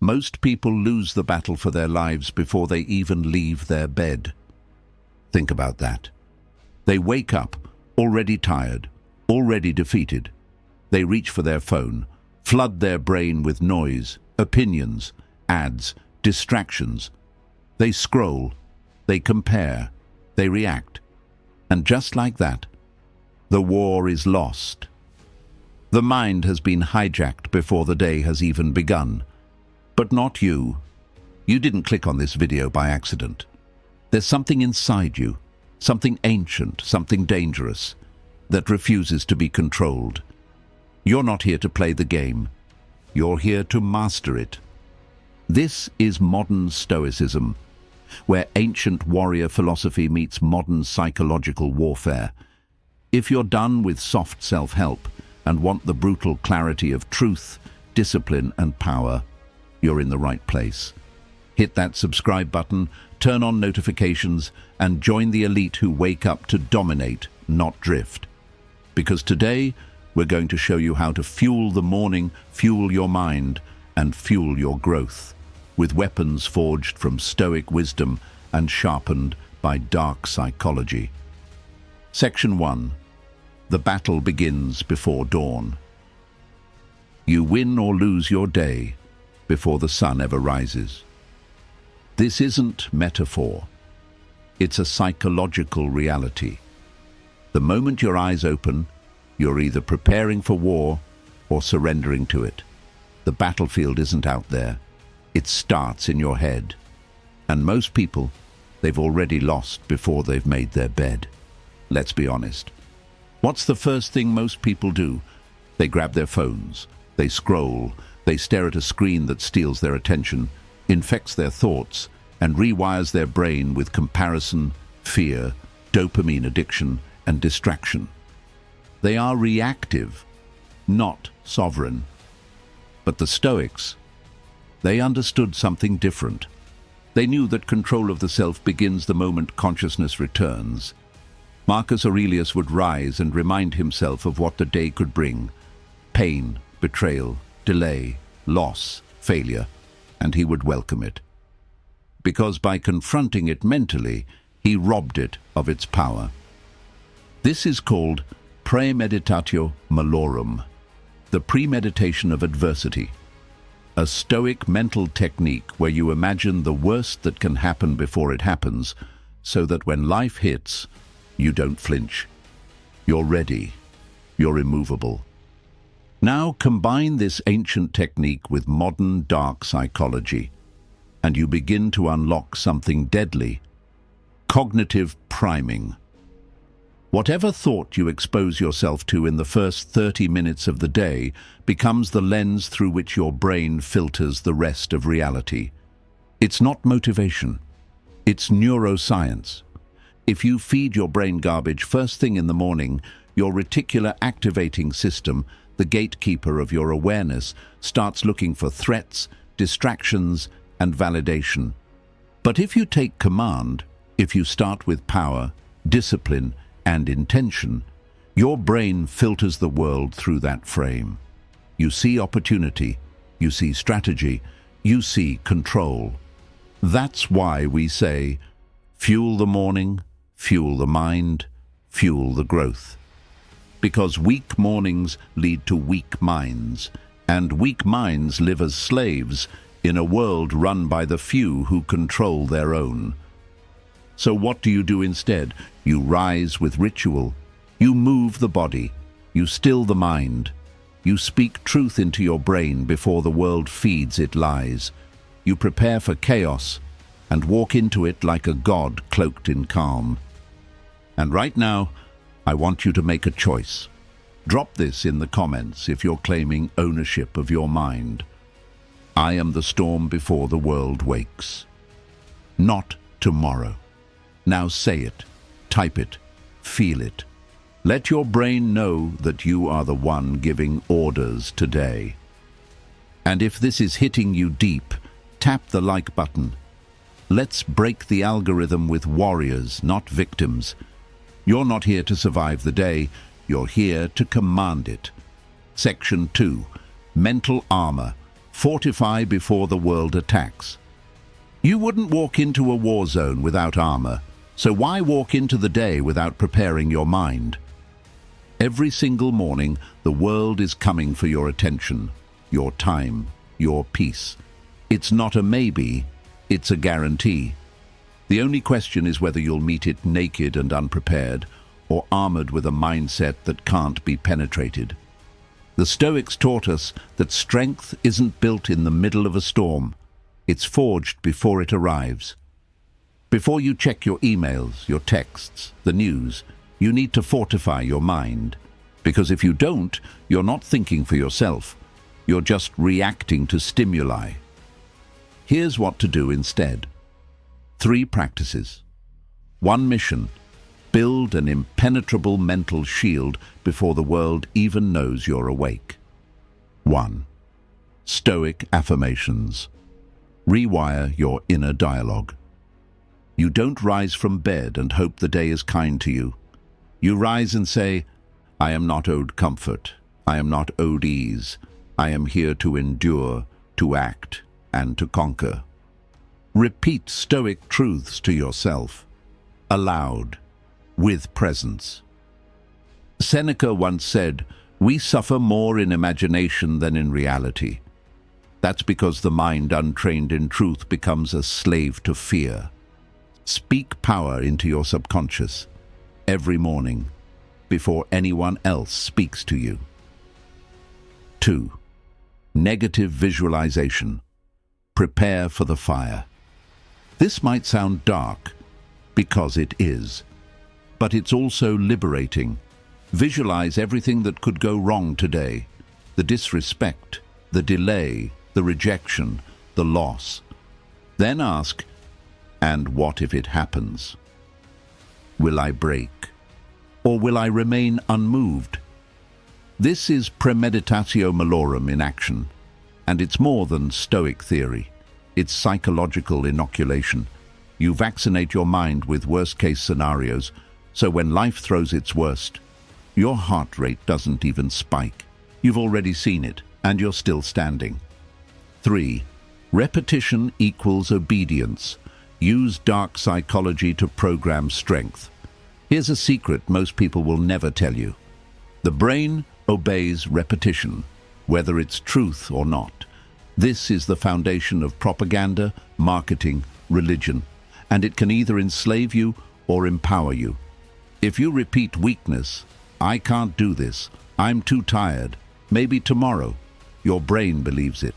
Most people lose the battle for their lives before they even leave their bed. Think about that. They wake up, already tired, already defeated. They reach for their phone, flood their brain with noise, opinions, ads, distractions. They scroll, they compare, they react. And just like that, the war is lost. The mind has been hijacked before the day has even begun. But not you. You didn't click on this video by accident. There's something inside you, something ancient, something dangerous, that refuses to be controlled. You're not here to play the game. You're here to master it. This is modern Stoicism, where ancient warrior philosophy meets modern psychological warfare. If you're done with soft self-help and want the brutal clarity of truth, discipline and power, you're in the right place. Hit that subscribe button, turn on notifications, and join the elite who wake up to dominate, not drift. Because today, we're going to show you how to fuel the morning, fuel your mind, and fuel your growth, with weapons forged from Stoic wisdom and sharpened by dark psychology. Section 1. The battle begins before dawn. You win or lose your day before the sun ever rises. This isn't metaphor. It's a psychological reality. The moment your eyes open, you're either preparing for war or surrendering to it. The battlefield isn't out there. It starts in your head. And most people, they've already lost before they've made their bed. Let's be honest. What's the first thing most people do? They grab their phones, they scroll, they stare at a screen that steals their attention, infects their thoughts, and rewires their brain with comparison, fear, dopamine addiction, and distraction. They are reactive, not sovereign. But the Stoics, they understood something different. They knew that control of the self begins the moment consciousness returns. Marcus Aurelius would rise and remind himself of what the day could bring: pain, betrayal, delay, loss, failure, and he would welcome it. Because by confronting it mentally, he robbed it of its power. This is called premeditatio malorum, the premeditation of adversity, a Stoic mental technique where you imagine the worst that can happen before it happens, so that when life hits, you don't flinch. You're ready. You're immovable. Now combine this ancient technique with modern dark psychology, and you begin to unlock something deadly: cognitive priming. Whatever thought you expose yourself to in the first 30 minutes of the day becomes the lens through which your brain filters the rest of reality. It's not motivation. It's neuroscience. If you feed your brain garbage first thing in the morning, your reticular activating system, the gatekeeper of your awareness, starts looking for threats, distractions, and validation. But if you take command, if you start with power, discipline, and intention, your brain filters the world through that frame. You see opportunity, you see strategy, you see control. That's why we say, fuel the morning, fuel the mind, fuel the growth. Because weak mornings lead to weak minds, and weak minds live as slaves in a world run by the few who control their own. So what do you do instead? You rise with ritual. You move the body. You still the mind. You speak truth into your brain before the world feeds it lies. You prepare for chaos and walk into it like a god cloaked in calm. And right now, I want you to make a choice. Drop this in the comments if you're claiming ownership of your mind. I am the storm before the world wakes. Not tomorrow. Now say it, type it, feel it. Let your brain know that you are the one giving orders today. And if this is hitting you deep, tap the like button. Let's break the algorithm with warriors, not victims. You're not here to survive the day, you're here to command it. Section 2. Mental armor, Fortify before the world attacks. You wouldn't walk into a war zone without armor, so why walk into the day without preparing your mind? Every single morning, the world is coming for your attention, your time, your peace. It's not a maybe, it's a guarantee. The only question is whether you'll meet it naked and unprepared, or armored with a mindset that can't be penetrated. The Stoics taught us that strength isn't built in the middle of a storm. It's forged before it arrives. Before you check your emails, your texts, the news, you need to fortify your mind. Because if you don't, you're not thinking for yourself. You're just reacting to stimuli. Here's what to do instead. 3 practices. 1 mission. Build an impenetrable mental shield before the world even knows you're awake. 1. Stoic affirmations. Rewire your inner dialogue. You don't rise from bed and hope the day is kind to you. You rise and say, I am not owed comfort. I am not owed ease. I am here to endure, to act, and to conquer. Repeat Stoic truths to yourself, aloud, with presence. Seneca once said, we suffer more in imagination than in reality. That's because the mind untrained in truth becomes a slave to fear. Speak power into your subconscious every morning before anyone else speaks to you. 2. Negative visualization. Prepare for the fire. This might sound dark, because it is, but it's also liberating. Visualize everything that could go wrong today. The disrespect, the delay, the rejection, the loss. Then ask, and what if it happens? Will I break? Or will I remain unmoved? This is premeditatio malorum in action, and it's more than Stoic theory. It's psychological inoculation. You vaccinate your mind with worst-case scenarios, so when life throws its worst, your heart rate doesn't even spike. You've already seen it, and you're still standing. 3. Repetition equals obedience. Use dark psychology to program strength. Here's a secret most people will never tell you. The brain obeys repetition, whether it's truth or not. This is the foundation of propaganda, marketing, religion, and it can either enslave you or empower you. If you repeat weakness, I can't do this, I'm too tired, maybe tomorrow, your brain believes it.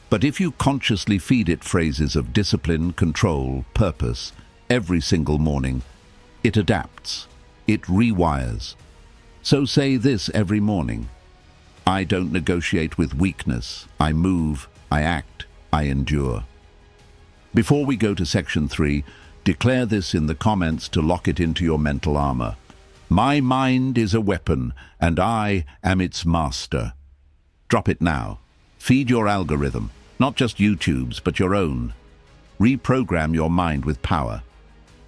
But if you consciously feed it phrases of discipline, control, purpose, every single morning, it adapts, it rewires. So say this every morning. I don't negotiate with weakness. I move, I act, I endure. Before we go to section 3, declare this in the comments to lock it into your mental armor. My mind is a weapon, and I am its master. Drop it now. Feed your algorithm, not just YouTube's, but your own. Reprogram your mind with power.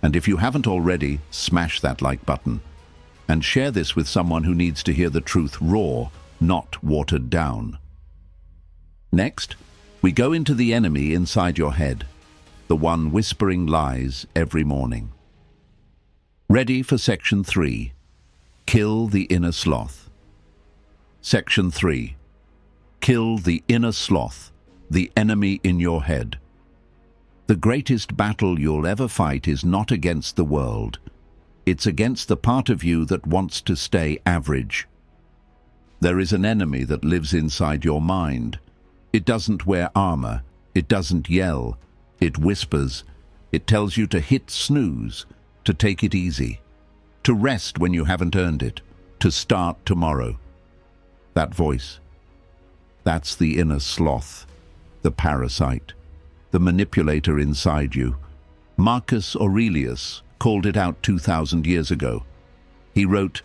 And if you haven't already, smash that like button. And share this with someone who needs to hear the truth raw, not watered down. Next, we go into the enemy inside your head, the one whispering lies every morning. Ready for section 3. Kill the inner sloth. Section 3. Kill the inner sloth, the enemy in your head. The greatest battle you'll ever fight is not against the world. It's against the part of you that wants to stay average. There is an enemy that lives inside your mind. It doesn't wear armor. It doesn't yell. It whispers. It tells you to hit snooze, to take it easy, to rest when you haven't earned it, to start tomorrow. That voice, that's the inner sloth, the parasite, the manipulator inside you. Marcus Aurelius called it out 2,000 years ago. He wrote,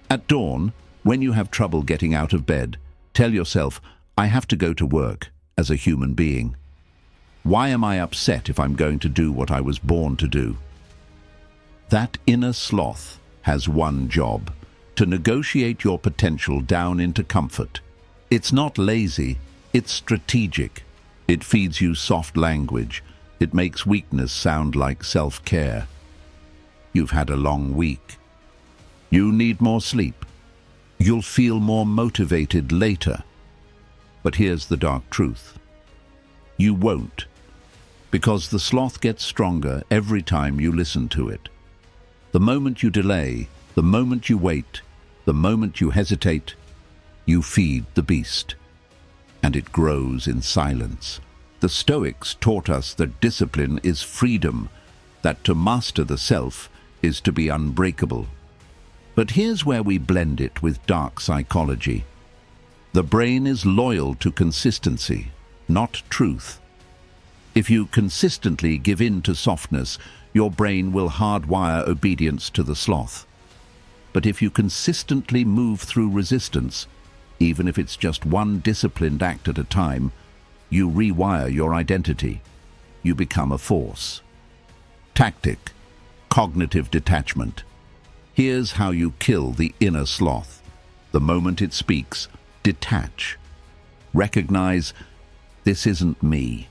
"At dawn, when you have trouble getting out of bed, tell yourself, I have to go to work as a human being. Why am I upset if I'm going to do what I was born to do?" That inner sloth has one job, to negotiate your potential down into comfort. It's not lazy, It's strategic. It feeds you soft language. It makes weakness sound like self-care. You've had a long week. You need more sleep. You'll feel more motivated later. But here's the dark truth. You won't, because the sloth gets stronger every time you listen to it. The moment you delay, the moment you wait, the moment you hesitate, you feed the beast, and it grows in silence. The Stoics taught us that discipline is freedom, that to master the self is to be unbreakable. But here's where we blend it with dark psychology. The brain is loyal to consistency, not truth. If you consistently give in to softness, your brain will hardwire obedience to the sloth. But if you consistently move through resistance, even if it's just one disciplined act at a time, you rewire your identity. You become a force. Tactic: cognitive detachment. Here's how you kill the inner sloth. The moment it speaks, detach. Recognize, this isn't me.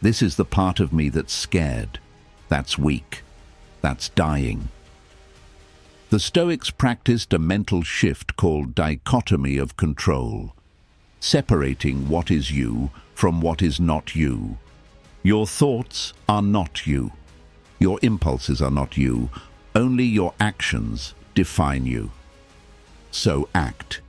This is the part of me that's scared, that's weak, that's dying. The Stoics practiced a mental shift called dichotomy of control, separating what is you from what is not you. Your thoughts are not you. Your impulses are not you. Only your actions define you. So act.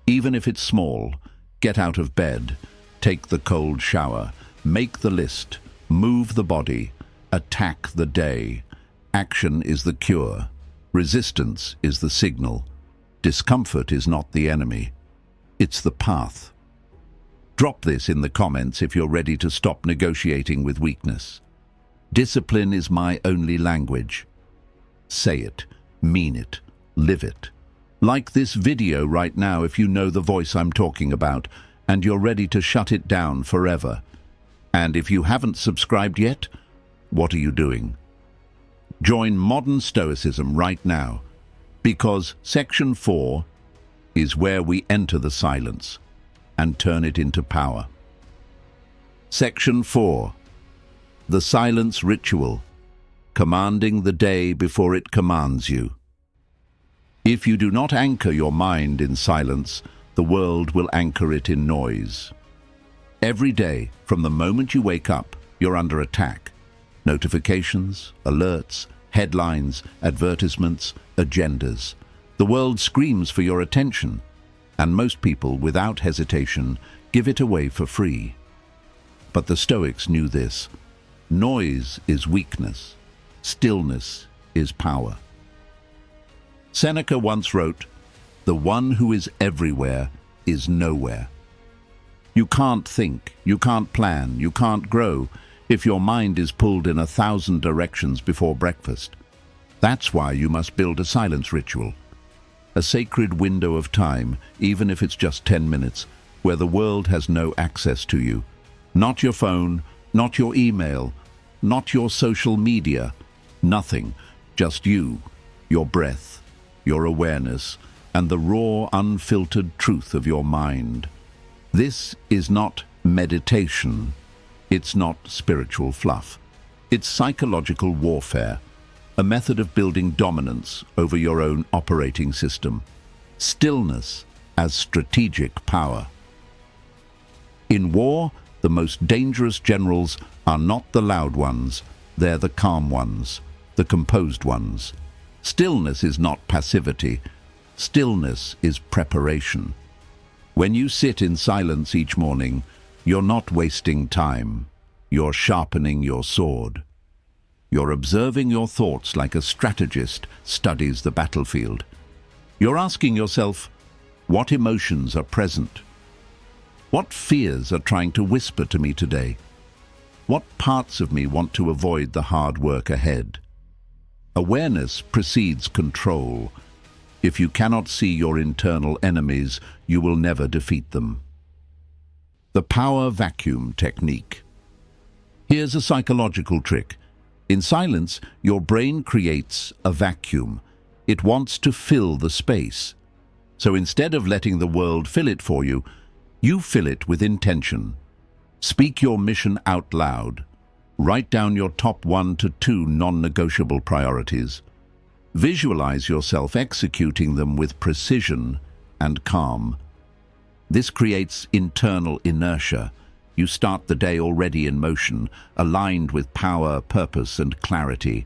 Even if it's small, get out of bed, take the cold shower, make the list, move the body, attack the day. Action is the cure. Resistance is the signal. Discomfort is not the enemy. It's the path. Drop this in the comments if you're ready to stop negotiating with weakness. Discipline is my only language. Say it, mean it, live it. Like this video right now if you know the voice I'm talking about and you're ready to shut it down forever. And if you haven't subscribed yet, what are you doing? Join Modern Stoicism right now, because Section 4 is where we enter the silence and turn it into power. Section 4. The Silence Ritual, commanding the day before it commands you. If you do not anchor your mind in silence, the world will anchor it in noise. Every day, from the moment you wake up, you're under attack. Notifications, alerts, headlines, advertisements, agendas. The world screams for your attention, and most people, without hesitation, give it away for free. But the Stoics knew this. Noise is weakness. Stillness is power. Seneca once wrote, "The one who is everywhere is nowhere." You can't think, you can't plan, you can't grow if your mind is pulled in 1,000 directions before breakfast. That's why you must build a silence ritual. A sacred window of time, even if it's just 10 minutes, where the world has no access to you. Not your phone, not your email, not your social media, nothing, just you, your breath, your awareness, and the raw, unfiltered truth of your mind. This is not meditation. It's not spiritual fluff. It's psychological warfare, a method of building dominance over your own operating system. Stillness as strategic power. In war, the most dangerous generals are not the loud ones, they're the calm ones, the composed ones. Stillness is not passivity. Stillness is preparation. When you sit in silence each morning, you're not wasting time. You're sharpening your sword. You're observing your thoughts like a strategist studies the battlefield. You're asking yourself, what emotions are present? What fears are trying to whisper to me today? What parts of me want to avoid the hard work ahead? Awareness precedes control. If you cannot see your internal enemies, you will never defeat them. The power vacuum technique. Here's a psychological trick. In silence, your brain creates a vacuum. It wants to fill the space. So instead of letting the world fill it for you, You fill it with intention. Speak your mission out loud. Write down your top 1 to 2 non-negotiable priorities. Visualize yourself executing them with precision and calm. This creates internal inertia. You start the day already in motion, aligned with power, purpose, and clarity.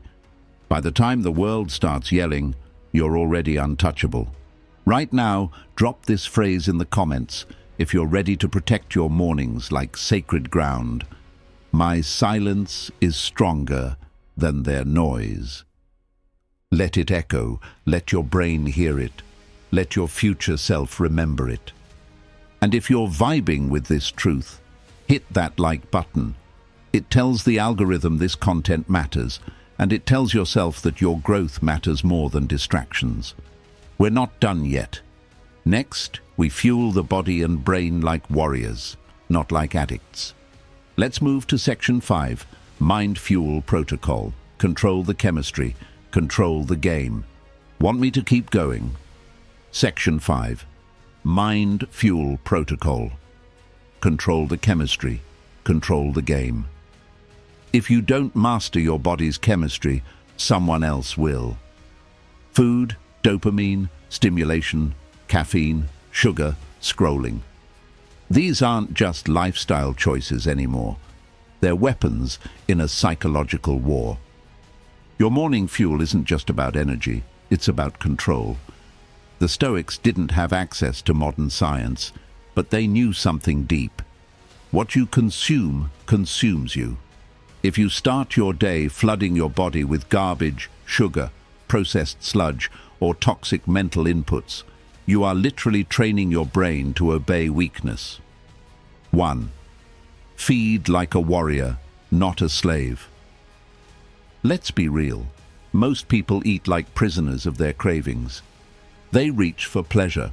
By the time the world starts yelling, you're already untouchable. Right now, drop this phrase in the comments if you're ready to protect your mornings like sacred ground. My silence is stronger than their noise. Let it echo. Let your brain hear it. Let your future self remember it. And if you're vibing with this truth, hit that like button. It tells the algorithm this content matters, and it tells yourself that your growth matters more than distractions. We're not done yet. Next, we fuel the body and brain like warriors, not like addicts. Let's move to Section 5, Mind Fuel Protocol. Control the chemistry, control the game. Want me to keep going? Section 5, Mind Fuel Protocol. Control the chemistry, control the game. If you don't master your body's chemistry, someone else will. Food, dopamine, stimulation, caffeine, sugar, scrolling. These aren't just lifestyle choices anymore. They're weapons in a psychological war. Your morning fuel isn't just about energy, it's about control. The Stoics didn't have access to modern science, but they knew something deep. What you consume consumes you. If you start your day flooding your body with garbage, sugar, processed sludge, or toxic mental inputs, you are literally training your brain to obey weakness. 1. Feed like a warrior, not a slave. Let's be real. Most people eat like prisoners of their cravings. They reach for pleasure.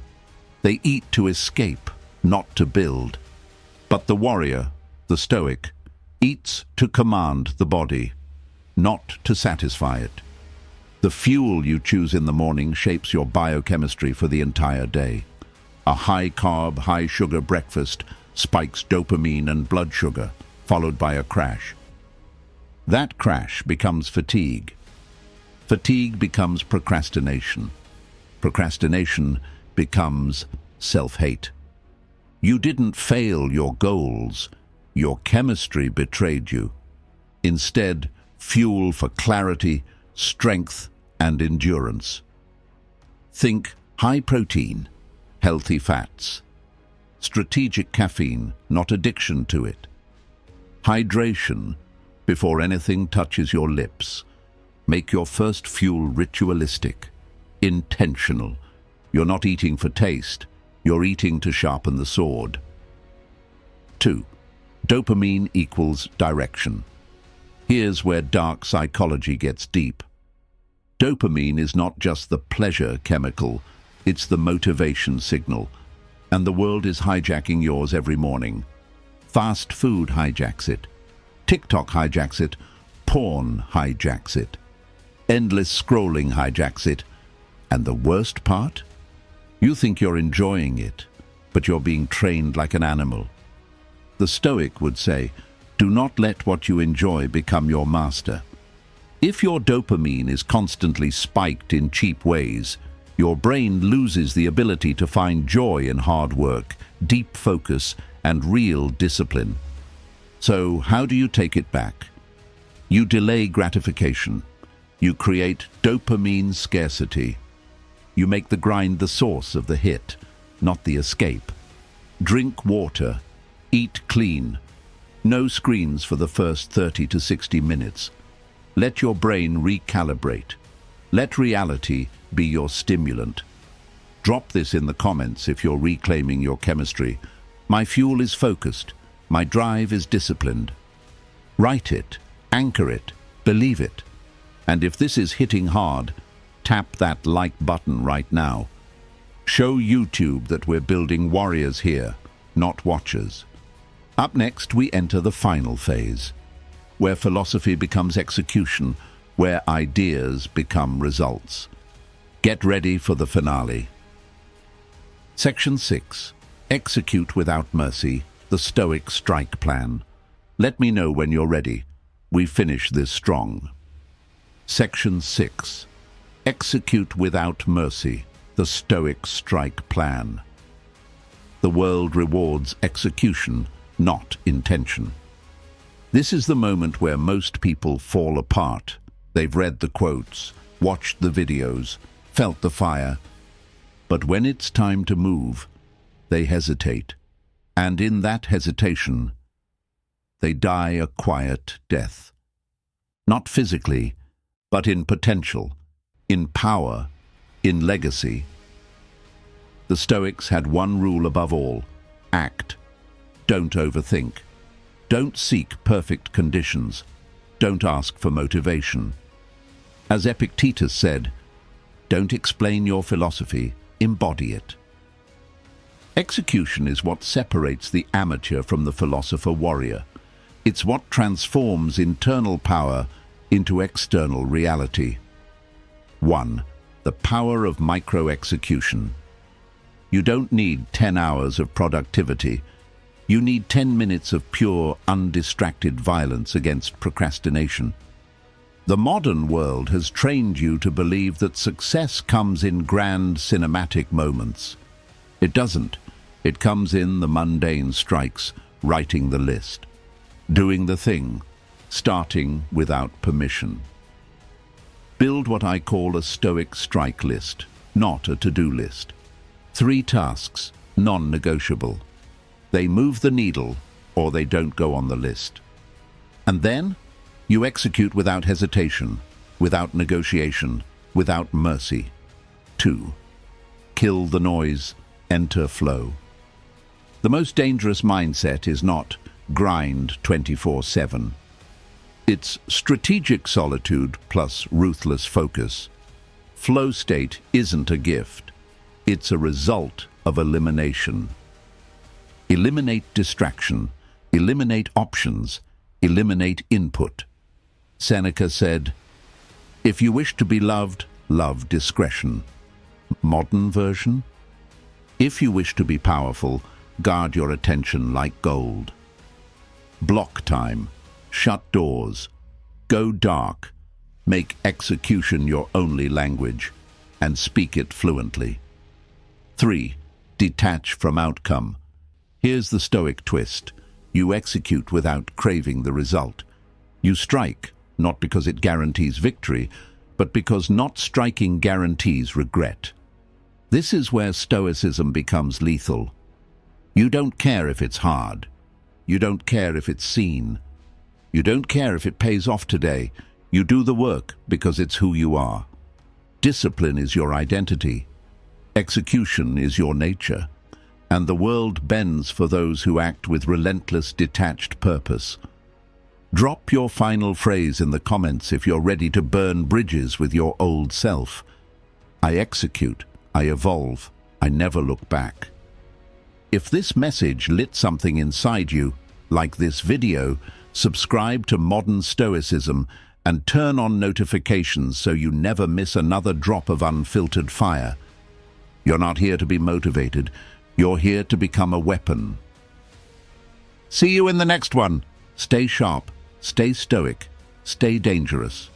They eat to escape, not to build. But the warrior, the Stoic, eats to command the body, not to satisfy it. The fuel you choose in the morning shapes your biochemistry for the entire day. A high-carb, high-sugar breakfast spikes dopamine and blood sugar, followed by a crash. That crash becomes fatigue. Fatigue becomes procrastination. Procrastination becomes self-hate. You didn't fail your goals. Your chemistry betrayed you. Instead, fuel for clarity, strength, and endurance. Think high protein, healthy fats. Strategic caffeine, not addiction to it. Hydration before anything touches your lips. Make your first fuel ritualistic, intentional. You're not eating for taste, you're eating to sharpen the sword. 2. Dopamine equals direction. Here's where dark psychology gets deep. Dopamine is not just the pleasure chemical, it's the motivation signal. And the world is hijacking yours every morning. Fast food hijacks it. TikTok hijacks it. Porn hijacks it. Endless scrolling hijacks it. And the worst part? You think you're enjoying it, but you're being trained like an animal. The Stoic would say, do not let what you enjoy become your master. If your dopamine is constantly spiked in cheap ways, your brain loses the ability to find joy in hard work, deep focus, and real discipline. So how do you take it back? You delay gratification. You create dopamine scarcity. You make the grind the source of the hit, not the escape. Drink water. Eat clean. No screens for the first 30 to 60 minutes. Let your brain recalibrate. Let reality be your stimulant. Drop this in the comments if you're reclaiming your chemistry. My fuel is focused. My drive is disciplined. Write it, anchor it, believe it. And if this is hitting hard, tap that like button right now. Show YouTube that we're building warriors here, not watchers. Up next, we enter the final phase, where philosophy becomes execution, where ideas become results. Get ready for the finale. Section 6. Execute without mercy, the Stoic strike plan. Let me know when you're ready. We finish this strong. Section 6. Execute without mercy, the Stoic strike plan. The world rewards execution, not intention. This is the moment where most people fall apart. They've read the quotes, watched the videos, felt the fire. But when it's time to move, they hesitate. And in that hesitation, they die a quiet death. Not physically, but in potential, in power, in legacy. The Stoics had one rule above all: act. Don't overthink. Don't seek perfect conditions. Don't ask for motivation. As Epictetus said, don't explain your philosophy, embody it. Execution is what separates the amateur from the philosopher-warrior. It's what transforms internal power into external reality. 1. The power of micro-execution. You don't need 10 hours of productivity. You need 10 minutes of pure, undistracted violence against procrastination. The modern world has trained you to believe that success comes in grand cinematic moments. It doesn't. It comes in the mundane strikes, writing the list, doing the thing, starting without permission. Build what I call a Stoic strike list, not a to-do list. 3 tasks, non-negotiable. They move the needle, or they don't go on the list. And then, you execute without hesitation, without negotiation, without mercy. 2. Kill the noise, enter flow. The most dangerous mindset is not grind 24/7. It's strategic solitude plus ruthless focus. Flow state isn't a gift. It's a result of elimination. Eliminate distraction, eliminate options, eliminate input. Seneca said, "If you wish to be loved, love discretion." Modern version? If you wish to be powerful, guard your attention like gold. Block time, shut doors, go dark, make execution your only language, and speak it fluently. 3. Detach from outcome. Here's the Stoic twist. You execute without craving the result. You strike, not because it guarantees victory, but because not striking guarantees regret. This is where Stoicism becomes lethal. You don't care if it's hard. You don't care if it's seen. You don't care if it pays off today. You do the work because it's who you are. Discipline is your identity. Execution is your nature. And the world bends for those who act with relentless, detached purpose. Drop your final phrase in the comments if you're ready to burn bridges with your old self. I execute, I evolve, I never look back. If this message lit something inside you, like this video, subscribe to Modern Stoicism and turn on notifications so you never miss another drop of unfiltered fire. You're not here to be motivated. You're here to become a weapon. See you in the next one. Stay sharp, stay stoic, stay dangerous.